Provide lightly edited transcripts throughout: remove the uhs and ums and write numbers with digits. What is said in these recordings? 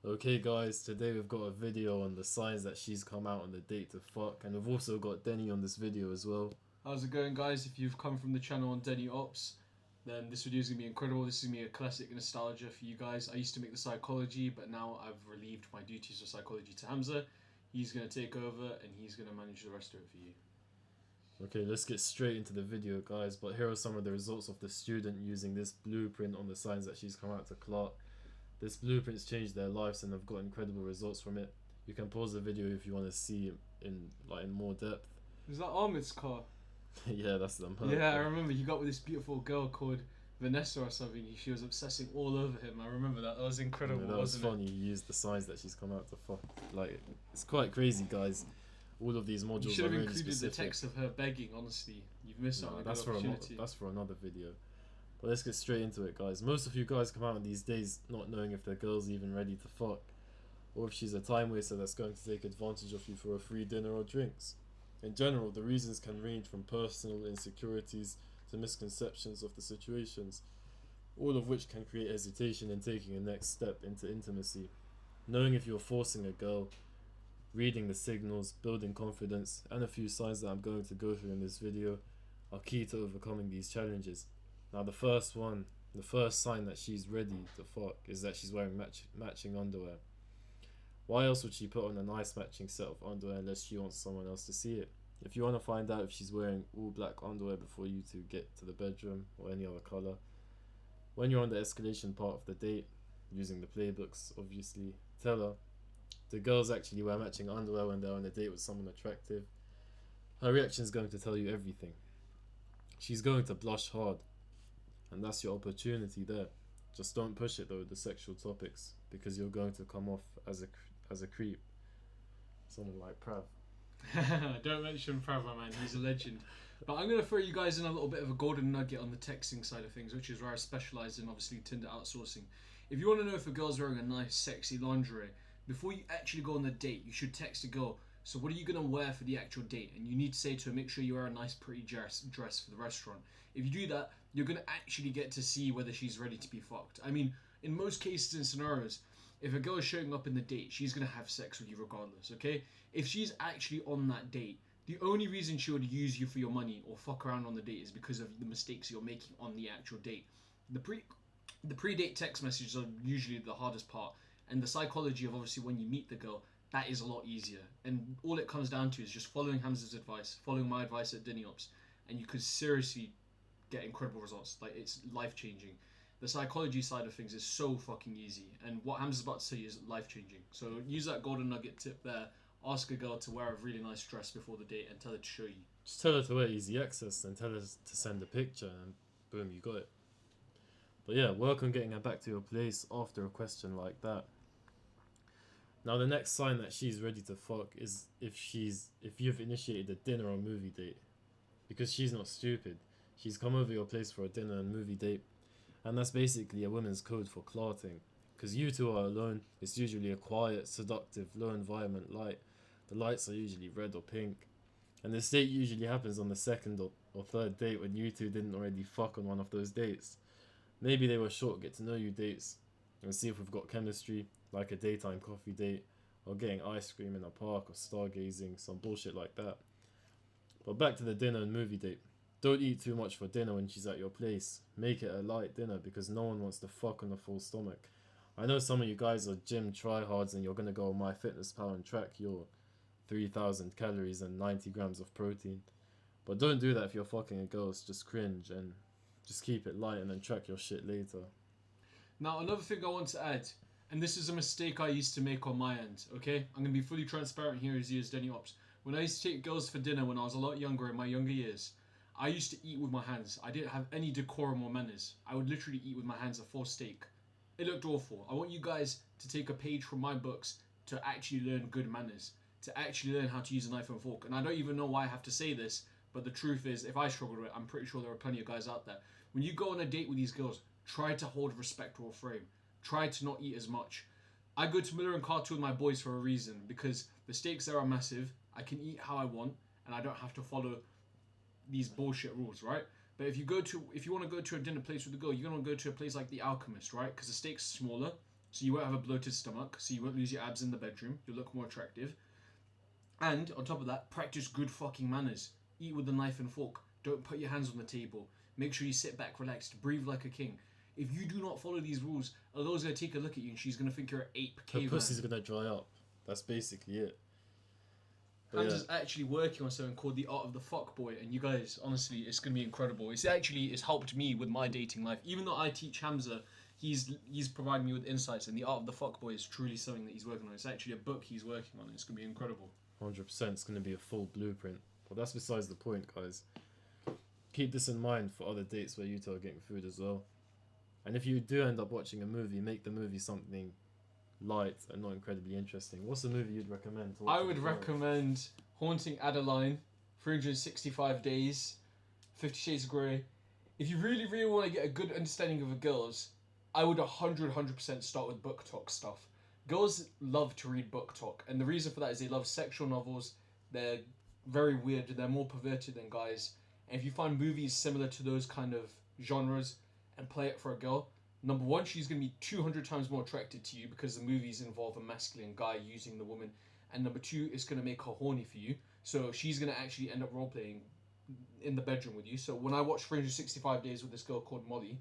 Okay guys, today we've got a video on the signs that she's come out on the date to fuck, and we've also got Denny on this video as well. How's it going, guys? If you've come from the channel on Denny Ops, then this video is going to be incredible. This is going to be a classic nostalgia for you guys. I used to make the psychology, but now I've relieved my duties of psychology to Hamza. He's going to take over and he's going to manage the rest of it for you. Okay, let's get straight into the video guys, but here are some of the results of the student using this blueprint on the signs that she's come out to Clark. This blueprint's changed their lives and they've got incredible results from it. You can pause the video if you want to see in more depth. Is that Ahmed's car? Yeah, that's them. Yeah, I remember he got with this beautiful girl called Vanessa or something. She was obsessing all over him. I remember that. That was incredible. Yeah, that was wasn't funny. He used the signs that she's come out to fuck. Like, it's quite crazy, guys. All of these modules You should have are really included specific. the text of her begging. Honestly, you've missed out on a good opportunity. That's for another video. But let's get straight into it, guys. Most of you guys come out on these days not knowing if the girl's even ready to fuck, or if she's a time waster that's going to take advantage of you for a free dinner or drinks. In general, the reasons can range from personal insecurities to misconceptions of the situations, all of which can create hesitation in taking a next step into intimacy. Knowing if you're forcing a girl, reading the signals, building confidence, and a few signs that I'm going to go through in this video are key to overcoming these challenges. Now the first sign that she's ready to fuck is that she's wearing matching underwear. Why else would she put on a nice matching set of underwear unless she wants someone else to see it? If you want to find out if she's wearing all black underwear before you two get to the bedroom, or any other colour, when you're on the escalation part of the date, using the playbooks obviously, tell her, do girls actually wear matching underwear when they're on a date with someone attractive? Her reaction is going to tell you everything. She's going to blush hard, and that's your opportunity there. Just don't push it though with the sexual topics, because you're going to come off as a creep. Someone like Prav. Don't mention Prav, my man. He's a legend. But I'm going to throw you guys in a little bit of a golden nugget on the texting side of things, which is where I specialise in, obviously, Tinder outsourcing. If you want to know if a girl's wearing a nice, sexy lingerie, before you actually go on the date, you should text a girl, so what are you going to wear for the actual date? And you need to say to her, make sure you wear a nice pretty dress for the restaurant. If you do that, you're going to actually get to see whether she's ready to be fucked. I mean, in most cases and scenarios, if a girl is showing up in the date, she's going to have sex with you regardless, okay? If she's actually on that date, the only reason she would use you for your money or fuck around on the date is because of the mistakes you're making on the actual date. The pre-date text messages are usually the hardest part, and the psychology of obviously when you meet the girl, that is a lot easier. And all it comes down to is just following Hamza's advice, following my advice at Denny Ops, and you could seriously get incredible results. Like, it's life-changing. The psychology side of things is so fucking easy, and what Hamza's about to say is life-changing. So use that golden nugget tip there. Ask a girl to wear a really nice dress before the date and tell her to show you. Just tell her to wear easy access and tell her to send a picture, and boom, you got it. But yeah, work on getting her back to your place after a question like that. Now the next sign that she's ready to fuck is if you've initiated a dinner or movie date. Because she's not stupid. She's come over your place for a dinner and movie date, and that's basically a woman's code for clarting. Because you two are alone, it's usually a quiet, seductive, low environment light. The lights are usually red or pink. And this date usually happens on the second or third date when you two didn't already fuck on one of those dates. Maybe they were short get to know you dates and see if we've got chemistry, like a daytime coffee date, or getting ice cream in a park, or stargazing, some bullshit like that. But back to the dinner and movie date. Don't eat too much for dinner when she's at your place. Make it a light dinner, because no one wants to fuck on a full stomach. I know some of you guys are gym tryhards and you're going to go on MyFitnessPal and track your 3,000 calories and 90 grams of protein. But don't do that if you're fucking a girl. It's just cringe, and just keep it light and then track your shit later. Now, another thing I want to add, and this is a mistake I used to make on my end, okay? I'm going to be fully transparent here as you as Denny Ops. When I used to take girls for dinner when I was a lot younger, in my younger years, I used to eat with my hands. I didn't have any decorum or manners. I would literally eat with my hands a full steak. It looked awful. I want you guys to take a page from my books to actually learn good manners, to actually learn how to use a knife and fork. And I don't even know why I have to say this, but the truth is, if I struggled with it, I'm pretty sure there are plenty of guys out there. When you go on a date with these girls, try to hold a respectable frame. Try to not eat as much. I go to Miller and Carter with my boys for a reason, because the stakes there are massive. I can eat how I want, and I don't have to follow these bullshit rules, right? But if you want to go to a dinner place with a girl, you're gonna go to a place like The Alchemist, right? Because the stakes are smaller, so you won't have a bloated stomach, so you won't lose your abs in the bedroom. You'll look more attractive. And on top of that, practice good fucking manners. Eat with a knife and fork. Don't put your hands on the table. Make sure you sit back, relaxed, breathe like a king. If you do not follow these rules, a girl's gonna take a look at you and she's gonna think you're an ape Her caveman. pussy's gonna dry up. That's basically it. But Hamza's actually working on something called the Art of the Fuckboy, and you guys, honestly, it's gonna be incredible. It's helped me with my dating life. Even though I teach Hamza, he's providing me with insights, and the Art of the Fuckboy is truly something that he's working on. It's actually a book he's working on. It's gonna be incredible. 100%, it's gonna be a full blueprint. But that's besides the point, guys. Keep this in mind for other dates where you two are getting food as well. And if you do end up watching a movie, make the movie something light and not incredibly interesting. What's the movie you'd recommend? I would recommend Haunting Adeline, 365 Days, 50 Shades of Grey. If you really, really want to get a good understanding of a girl's, I would 100% start with book talk stuff. Girls love to read book talk, and the reason for that is they love sexual novels. They're very weird. They're more perverted than guys. And if you find movies similar to those kind of genres and play it for a girl, number one, she's going to be 200 times more attracted to you because the movies involve a masculine guy using the woman. And number two, it's going to make her horny for you. So she's going to actually end up role-playing in the bedroom with you. So when I watched 365 Days with this girl called Molly,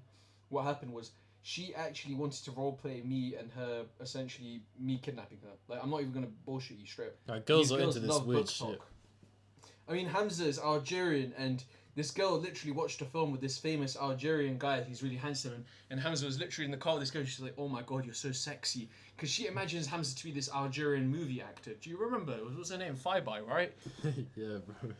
what happened was she actually wanted to role-play me and her, essentially me kidnapping her. Like, I'm not even going to bullshit you straight. Like, girls are into this weird shit. I mean, Hamza is Algerian, and this girl literally watched a film with this famous Algerian guy. He's really handsome, and Hamza was literally in the car with this girl. She's like, "Oh my god, you're so sexy," because she imagines Hamza to be this Algerian movie actor. Do you remember? What's her name? Fibai, right? Yeah, bro.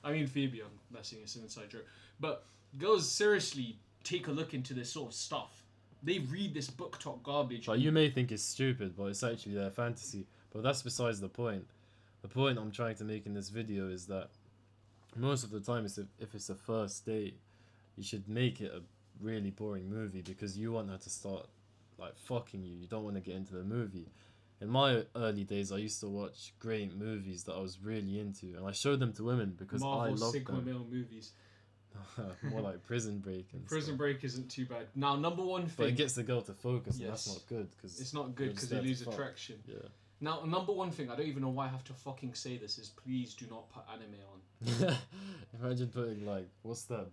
I mean Phoebe. I'm messing. It's an inside joke. But girls seriously take a look into this sort of stuff. They read this book talk garbage. Like, you may think it's stupid, but it's actually their fantasy. But that's besides the point. The point I'm trying to make in this video is that most of the time, if it's a first date, you should make it a really boring movie because you want her to start like fucking you. You don't want to get into the movie. In my early days, I used to watch great movies that I was really into, and I showed them to women because Marvel I loved Sigma them. male movies. More like Prison Break and Prison stuff. Break isn't too bad. Now, number one thing. But it gets the girl to focus, and Yes. that's not good because It's not good because they lose attraction. Yeah. Now, number one thing, I don't even know why I have to fucking say this, is please do not put anime on. Imagine putting like, what's that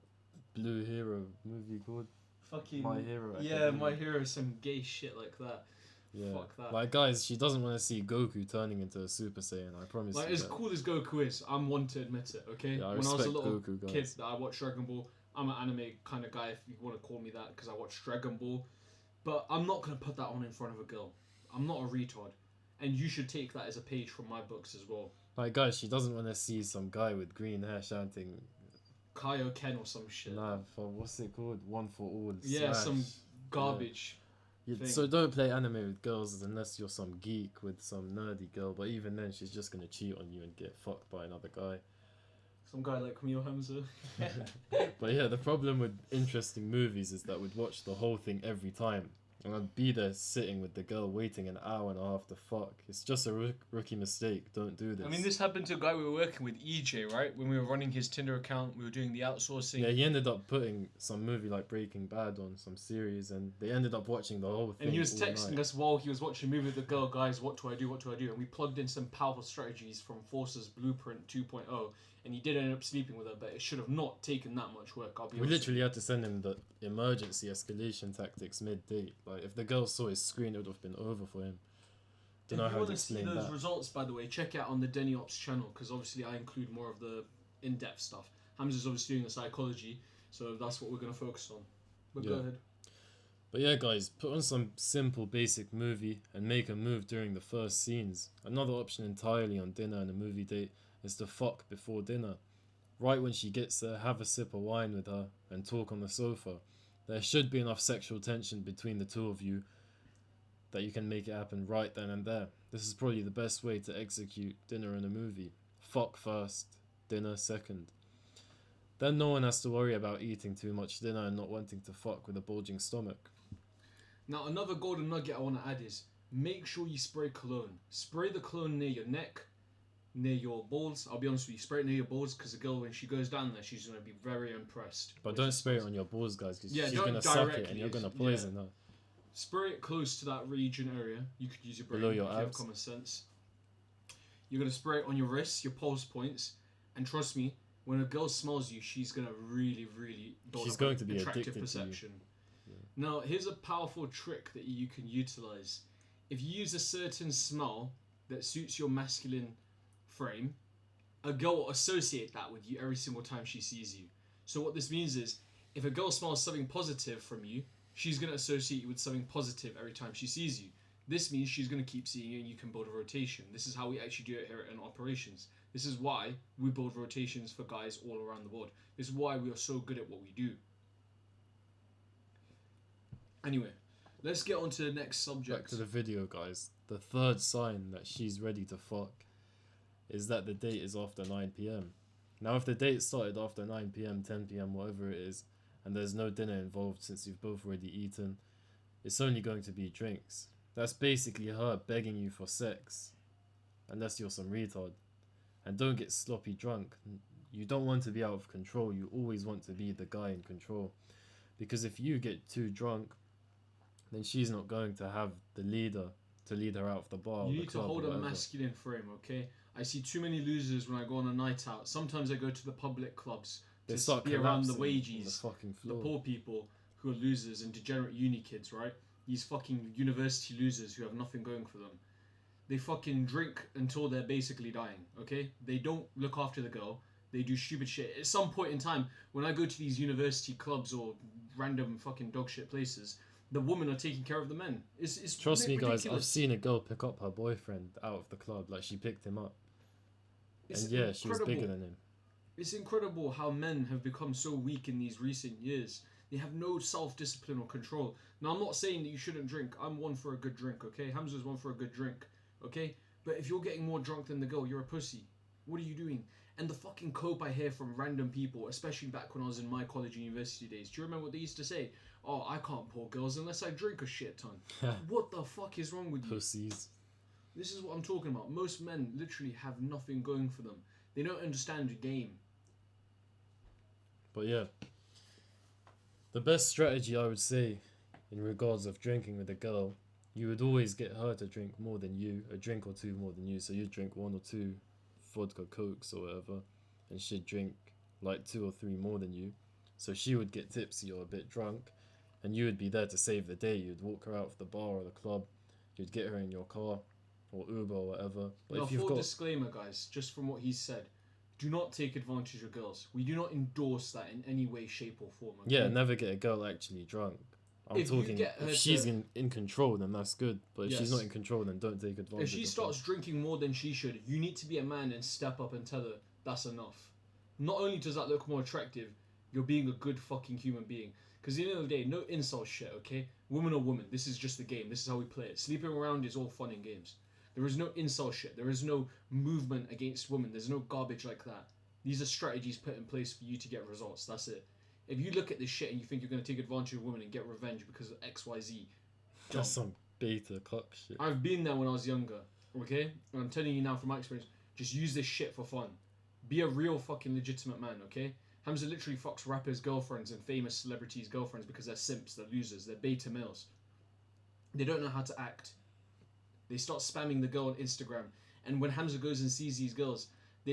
blue hero movie called? Fucking My Hero Yeah, Academia. My Hero, some gay shit like that. Yeah. Fuck that. Like, guys, she doesn't want to see Goku turning into a Super Saiyan. I promise. Like, you as that. cool as Goku is, I'm one to admit it, okay? Yeah, I when I was a respect little Goku, guys. kid, I watched Dragon Ball. I'm an anime kind of guy, if you want to call me that, because I watched Dragon Ball. But I'm not going to put that on in front of a girl. I'm not a retard. And you should take that as a page from my books as well. Like, guys, she doesn't want to see some guy with green hair chanting, Kaioken or some shit. nah, for what's it called? One for all. Yeah, Smash. some garbage. Yeah, thing. so don't play anime with girls unless you're some geek with some nerdy girl. But even then, she's just gonna cheat on you and get fucked by another guy. Some guy like me or Hamza. But yeah, the problem with interesting movies is that we'd watch the whole thing every time. And I'd be there sitting with the girl waiting an hour and a half to fuck. It's just a rookie mistake. Don't do this. I mean, this happened to a guy we were working with, EJ, right? When we were running his Tinder account, we were doing the outsourcing. Yeah, he ended up putting some movie like Breaking Bad on some series, and they ended up watching the whole thing. And he was all texting night. us while he was watching a movie with the girl, guys, what do I do, what do I do? And we plugged in some powerful strategies from Force's Blueprint 2.0, and he did end up sleeping with her, but it should have not taken that much work, I'll be We honest. literally had to send him the emergency escalation tactics mid-date. Like, if the girl saw his screen, it would have been over for him. Don't know If you how to want to see explain those that. results, by the way, check out on the Denny Ops channel, because obviously I include more of the in-depth stuff. Hamza's obviously doing the psychology, so that's what we're going to focus on. But go Yeah. ahead. But yeah, guys, put on some simple, basic movie and make a move during the first scenes. Another option entirely on dinner and a movie date is to fuck before dinner. Right when she gets there, have a sip of wine with her and talk on the sofa. There should be enough sexual tension between the two of you that you can make it happen right then and there. This is probably the best way to execute dinner and a movie. Fuck first, dinner second. Then no one has to worry about eating too much dinner and not wanting to fuck with a bulging stomach. Now, another golden nugget I want to add is, make sure you spray cologne. Spray the cologne near your neck, near your balls. I'll be honest with you, spray it near your balls, because the girl, when she goes down there, she's going to be very impressed. But don't spray it on your balls, guys, because Yeah, she's don't going to suck it directly, and you're going to yeah. poison her. Spray it close to that region area. You could use your brain Below your if you have abs. common sense. You're gonna spray it on your wrists, your pulse points, and trust me, when a girl smells you, she's gonna really, really build She's up going an to be attractive addicted to you. perception. Yeah. Now, here's a powerful trick that you can utilize. If you use a certain smell that suits your masculine frame, a girl will associate that with you every single time she sees you. So what this means is, if a girl smells something positive from you, she's going to associate you with something positive every time she sees you. This means she's going to keep seeing you and you can build a rotation. This is how we actually do it here in operations. This is why we build rotations for guys all around the world. This is why we are so good at what we do. Anyway, let's get on to the next subject. Back to the video, guys. The third sign that she's ready to fuck is that the date is after 9 p.m. Now, if the date started after 9 p.m, 10 p.m, whatever it is, and there's no dinner involved since you've both already eaten, it's only going to be drinks. That's basically her begging you for sex, unless you're some retard. And don't get sloppy drunk. You don't want to be out of control. You always want to be the guy in control. Because if you get too drunk, then she's not going to have the leader to lead her out of the bar. You need to hold a masculine frame, okay? I see too many losers when I go on a night out. Sometimes I go to the public clubs to be around the wages, the poor people who are losers and degenerate uni kids, right? These fucking university losers who have nothing going for them. They fucking drink until they're basically dying, okay? They don't look after the girl. They do stupid shit. At some point in time, when I go to these university clubs or random fucking dog shit places, the women are taking care of the men. It's Trust me, ridiculous. guys, I've seen a girl pick up her boyfriend out of the club. Like, she picked him up. It's and yeah, incredible. she was bigger than him. It's incredible how men have become so weak in these recent years. They have no self-discipline or control. Now, I'm not saying that you shouldn't drink. I'm one for a good drink, okay? Hamza's one for a good drink, okay? But if you're getting more drunk than the girl, you're a pussy. What are you doing? And the fucking cope I hear from random people, especially back when I was in my college and university days. Do you remember what they used to say? Oh, I can't pull girls unless I drink a shit ton. What the fuck is wrong with you? Pussies. This is what I'm talking about. Most men literally have nothing going for them. They don't understand the game. But yeah, the best strategy, I would say, in regards of drinking with a girl, you would always get her to drink more than you, a drink or two more than you. So you'd drink 1 or 2 vodka cokes or whatever, and she'd drink like 2 or 3 more than you. So she would get tipsy or a bit drunk, and you would be there to save the day. You'd walk her out of the bar or the club, you'd get her in your car or Uber or whatever. But Now, if you've full got disclaimer, guys, just from what he said, do not take advantage of girls. We do not endorse that in any way, shape, or form. Okay? yeah, never get a girl actually drunk. I'm If you talking get her if she's to- in control, then that's good. But if Yes. she's not in control, then don't take advantage. If she of starts her. drinking more than she should, you need to be a man and step up and tell her that's enough. Not only does that look more attractive, you're being a good fucking human being. Because at the end of the day, no insult shit, okay? Woman or woman, this is just the game. This is how we play it. Sleeping around is all fun and games. There is no insult shit. There is no movement against women. There's no garbage like that. These are strategies put in place for you to get results. That's it. If you look at this shit and you think you're going to take advantage of women and get revenge because of XYZ, That's some beta cock shit. I've been there when I was younger, okay? And I'm telling you now from my experience, just use this shit for fun. Be a real fucking legitimate man, okay? Hamza literally fucks rappers' girlfriends and famous celebrities' girlfriends because they're simps, they're losers, they're beta males. They don't know how to act. They start spamming the girl on Instagram, and when Hamza goes and sees these girls,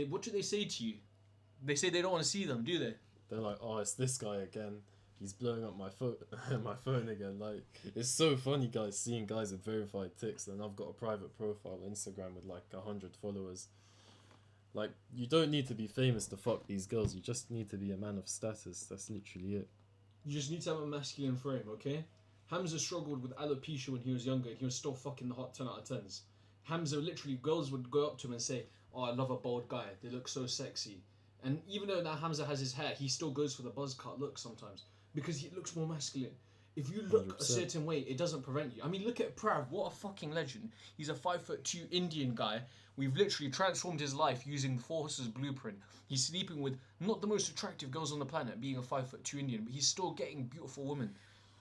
what do they say to you? They say they don't want to see them, do they? They're like, oh, it's this guy again. He's blowing up my phone, my phone again. Like, it's so funny, guys, seeing guys with verified ticks. And I've got a private profile on Instagram with like 100 followers. Like, you don't need to be famous to fuck these girls. You just need to be a man of status. That's literally it. You just need to have a masculine frame, okay? Hamza struggled with alopecia when he was younger, and he was still fucking the hot 10 out of 10s. Hamza, literally, girls would go up to him and say, oh, I love a bald guy. They look so sexy. And even though now Hamza has his hair, he still goes for the buzz cut look sometimes. Because he looks more masculine. If you look 100%. a certain way, it doesn't prevent you. I mean, look at Prav. What a fucking legend. He's a 5'2" Indian guy. We've literally transformed his life using Force's blueprint. He's sleeping with not the most attractive girls on the planet, being a 5'2" Indian, but he's still getting beautiful women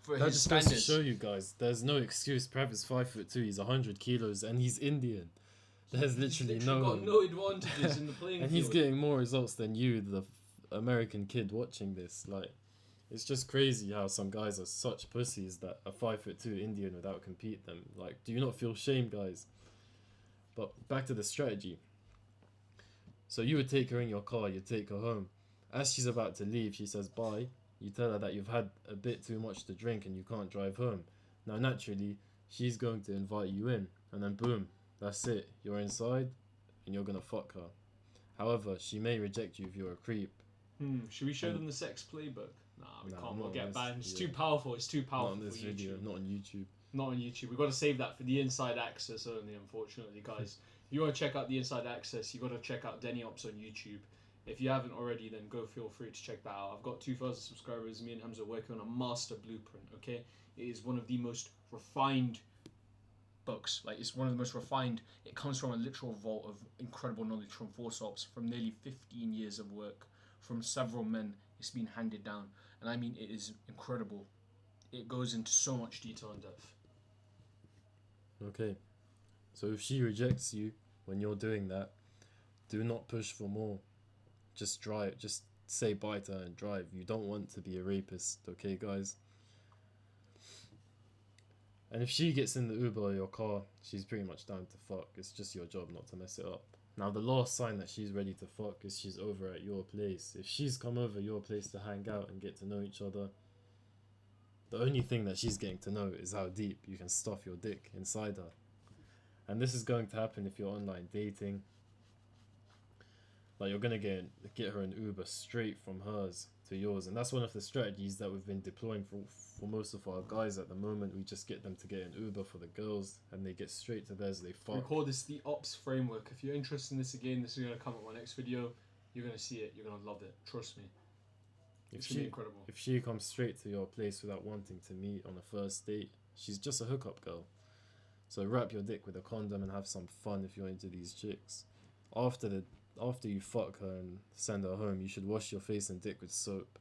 for That his just goes standards. to show you guys, there's no excuse. Prav is 5'2", he's 100 kilos, and he's Indian. There's literally He's no... got no advantages in the playing and field. he's getting more results than you, the American kid watching this. Like, It's just crazy how some guys are such pussies that a 5'2" Indian would outcompete them. Like, do you not feel shame, guys? But back to the strategy. So you would take her in your car, you take her home. As she's about to leave, she says bye. You tell her that you've had a bit too much to drink and you can't drive home. Now, naturally, she's going to invite you in, and then boom, that's it. You're inside, and you're gonna fuck her. However, she may reject you if you're a creep. Should we show them the sex playbook? Nah, we can't. We'll get banned. It's yeah. too powerful. It's too powerful Not on this for video, YouTube. not on YouTube. Not on YouTube. We've got to save that for the inside access only, unfortunately, guys. If you want to check out the inside access, you've got to check out Denny Ops on YouTube. If you haven't already, then go feel free to check that out. I've got 2,000 subscribers. Me and Hamza are working on a master blueprint, okay? It is one of the most refined books. Like, it's one of the most refined. It comes from a literal vault of incredible knowledge from Force Ops, from nearly 15 years of work, from several men. It's been handed down. And I mean, it is incredible. It goes into so much detail and depth. Okay. So if she rejects you when you're doing that, do not push for more. Just drive. Just say bye to her and drive. You don't want to be a rapist, okay, guys? And if she gets in the Uber or your car, she's pretty much down to fuck. It's just your job not to mess it up. Now, the last sign that she's ready to fuck is she's over at your place. If she's come over your place to hang out and get to know each other, the only thing that she's getting to know is how deep you can stuff your dick inside her. And this is going to happen if you're online dating. Like, you're going to get her an Uber straight from hers to yours. And that's one of the strategies that we've been deploying for most of our guys at the moment. We just get them to get an Uber for the girls, and they get straight to theirs, they fuck. We call this the Ops framework. If you're interested in this again, this is going to come up in my next video. You're going to see it. You're going to love it. Trust me. It's going to be incredible. If she comes straight to your place without wanting to meet on a first date, she's just a hookup girl. So wrap your dick with a condom and have some fun if you're into these chicks. After you fuck her and send her home, you should wash your face and dick with soap,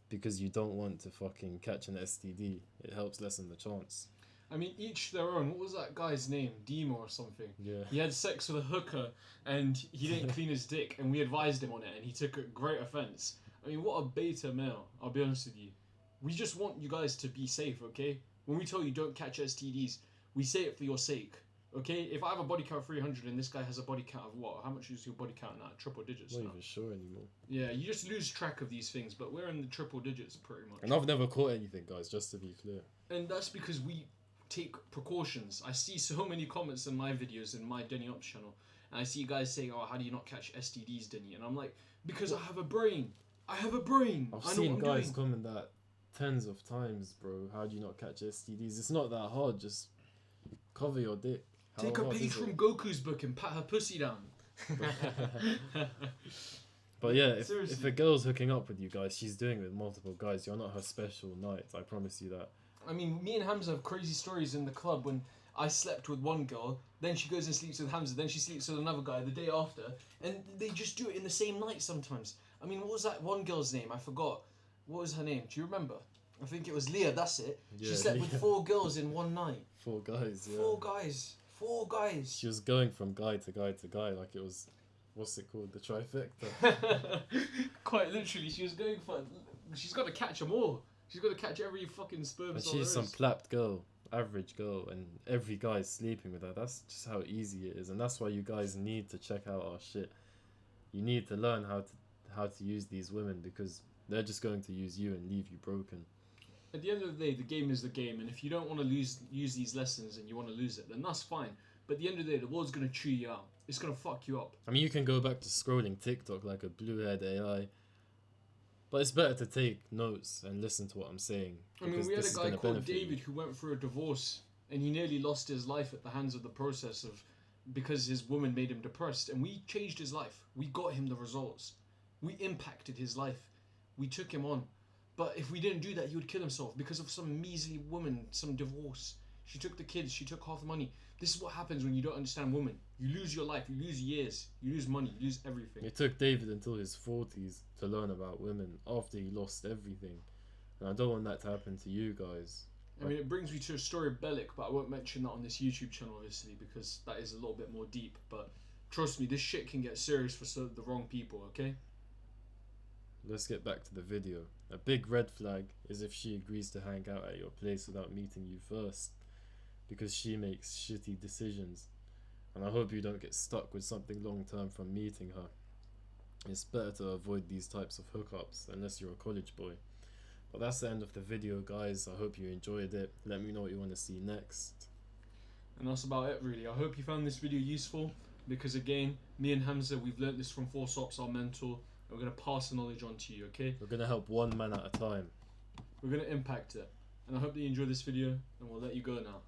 because you don't want to fucking catch an STD. It helps lessen the chance. I mean, each their own. What was that guy's name? Demo or something. Yeah. He had sex with a hooker and he didn't clean his dick, and we advised him on it, and he took a great offense. I mean, what a beta male. I'll be honest with you. We just want you guys to be safe, okay? When we tell you don't catch STDs, we say it for your sake. Okay, if I have a body count of 300 and this guy has a body count of what? How much is your body count now? Triple digits. Not now. even sure anymore. Yeah, you just lose track of these things, but we're in the triple digits pretty much. And I've never caught anything, guys, just to be clear. And that's because we take precautions. I see so many comments in my videos in my Denny Ops channel, and I see guys saying, "Oh, how do you not catch STDs, Denny?" And I'm like, because I have a brain. I have a brain. I've seen guys comment that tens of times, bro. How do you not catch STDs? It's not that hard. Just cover your dick. Take a page from Goku's book and pat her pussy down. But yeah, if a girl's hooking up with you guys, she's doing it with multiple guys. You're not her special knight. I promise you that. I mean, me and Hamza have crazy stories in the club when I slept with one girl, then she goes and sleeps with Hamza, then she sleeps with another guy the day after, and they just do it in the same night sometimes. I mean, what was that one girl's name? I forgot. What was her name? Do you remember? I think it was Leah, that's it. Yeah, she slept with 4 girls in one night. 4 guys, yeah. 4 guys. 4 guys. She was going from guy to guy to guy like it was, what's it called, the trifecta. Quite literally, she was going for, she's got to catch them all. She's got to catch every fucking sperm. And she's some clapped girl, average girl, and every guy's sleeping with her. That's just how easy it is, and that's why you guys need to check out our shit. You need to learn how to use these women, because they're just going to use you and leave you broken. At the end of the day, the game is the game, and if you don't want to use these lessons and you want to lose it, then that's fine. But at the end of the day, the world's going to chew you out. It's going to fuck you up. I mean, you can go back to scrolling TikTok like a blue-haired AI, but it's better to take notes and listen to what I'm saying. I mean, we had a guy called David who went through a divorce, and he nearly lost his life at the hands of the process because his woman made him depressed, and we changed his life. We got him the results. We impacted his life. We took him on. But if we didn't do that, he would kill himself because of some measly woman, some divorce. She took the kids, she took half the money. This is what happens when you don't understand women. You lose your life, you lose years, you lose money, you lose everything. It took David until his 40s to learn about women after he lost everything. And I don't want that to happen to you guys. I mean, it brings me to a story of Bellic, but I won't mention that on this YouTube channel, obviously, because that is a little bit more deep. But trust me, this shit can get serious for the wrong people, okay? let's get back to the video. A big red flag is if she agrees to hang out at your place without meeting you first, because she makes shitty decisions. And I hope you don't get stuck with something long term from meeting her. It's better to avoid these types of hookups unless you're a college boy. But that's the end of the video, guys. I hope you enjoyed it. Let me know what you want to see next. And that's about it, really. I hope you found this video useful, because again, me and Hamza, we've learnt this from Four Sops, our mentor. We're going to pass the knowledge on to you, okay? We're going to help one man at a time. We're going to impact it. And I hope that you enjoyed this video, and we'll let you go now.